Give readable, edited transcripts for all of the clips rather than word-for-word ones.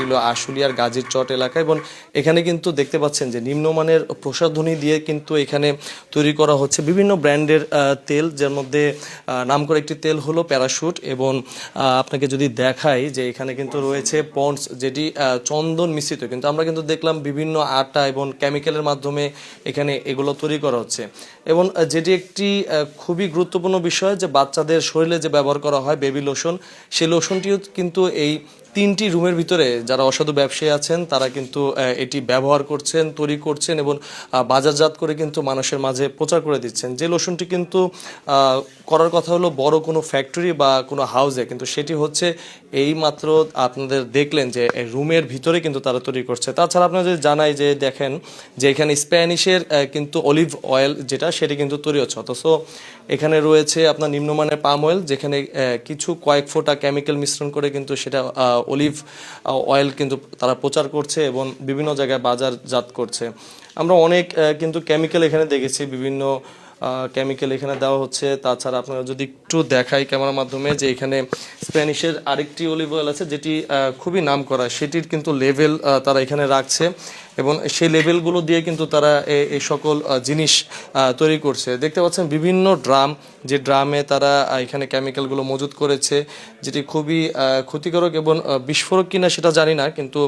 হলো আশুলিয়ার গাজীর চট এলাকা এবং এখানে কিন্তু দেখতে পাচ্ছেন যে নিম্নমানের প্রসাধনী দিয়ে কিন্তু এখানে তৈরি করা হচ্ছে বিভিন্ন ব্র্যান্ডের তেল, যার মধ্যে নাম করে একটি তেল হলো প্যারাশুট এবং আপনাকে যদি দেখাই যে এখানে কিন্তু রয়েছে পন্ডস, যেটি চন্দন মিশ্রিত, কিন্তু আমরা কিন্তু দেখলাম বিভিন্ন আটা এবং কেমিক্যালের মাধ্যমে এখানে এগুলো তৈরি করা হচ্ছে। এবং যেটি একটি খুবই গুরুত্বপূর্ণ বিষয় যে বাচ্চাদের শরীরে যে ব্যবহার করা হয় বেবি লোশন, সেই লোশনটিও কিন্তু এই 3টি রুমের ভিতরে যারা অসাধু ব্যবসায়ী আছেন তারা কিন্তু এটি ব্যবহার করছেন, তৈরি করছেন এবং বাজারজাত করে কিন্তু মানুষের মাঝে প্রচার করে দিচ্ছেন। যে লোশনটি কিন্তু করার কথা হলো বড় কোনো ফ্যাক্টরি বা কোনো হাউসে, কিন্তু সেটি হচ্ছে এই মাত্র আপনাদের দেখলেন যে রুমের ভিতরে কিন্তু তারা তৈরি করছে। তাছাড়া আপনারা যদি জানাই যে দেখেন যে এখানে স্প্যানিশের কিন্তু অলিভ অয়েল যেটা সেটি কিন্তু তৈরি হচ্ছে, অথচ এখানে রয়েছে আপনার নিম্নমানের পাম অয়েল, যেখানে কিছু কয়েক ফোঁটা কেমিক্যাল মিশ্রণ করে কিন্তু সেটা অলিভ অয়েল কিন্তু তারা প্রচার করছে এবং বিভিন্ন জায়গায় বাজারজাত করছে। আমরা অনেক কিন্তু কেমিক্যাল এখানে দেখেছি, বিভিন্ন কেমিক্যাল এখানে দেওয়া হচ্ছে। তাছাড়া আপনারা যদি একটু দেখাই ক্যামেরার মাধ্যমে যে এখানে স্প্যানিশের আরেকটি অলিভ অয়েল আছে যেটি খুবই নাম করা, সেটির কিন্তু লেভেল তারা এখানে রাখছে এবং সেই লেভেলগুলো দিয়ে কিন্তু তারা এই সকল জিনিস তৈরি করছে। দেখতে পাচ্ছেন বিভিন্ন ড্রাম, যে ড্রামে তারা এখানে কেমিক্যালগুলো মজুত করেছে, যেটি খুবই ক্ষতিকারক এবং বিস্ফোরক কিনা সেটা জানি না, কিন্তু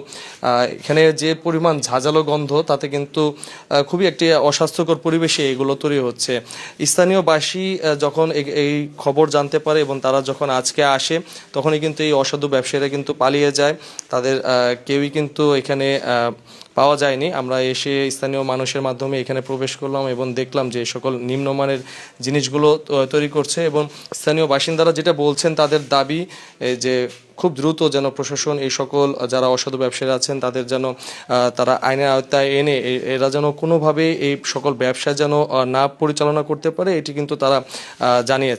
এখানে যে পরিমাণ ঝাঁঝালো গন্ধ তাতে কিন্তু খুবই একটি অস্বাস্থ্যকর পরিবেশে এগুলো তৈরি হচ্ছে। স্থানীয়বাসী যখন এই খবর জানতে পারে এবং তারা যখন আজকে আসে তখনই কিন্তু এই অসাধু ব্যবসায়ীরা কিন্তু পালিয়ে যায়, তাদের কেউই কিন্তু এখানে পাওয়া যায়নি। আমরা এসে স্থানীয় মানুষের মাধ্যমে এখানে প্রবেশ করলাম এবং দেখলাম যে সকল নিম্নমানের জিনিসগুলো তৈরি করছে এবং স্থানীয় বাসিন্দারা যেটা বলছেন তাদের দাবি যে খুব দ্রুত যেন প্রশাসন এই সকল যারা অসাধু ব্যবসায়ী আছেন তাদের যেন তারা আইনের আওতায় এনে এরা যেন কোনোভাবে এই সকল ব্যবসা যেন না পরিচালনা করতে পারে, এটি কিন্তু তারা জানিয়েছে।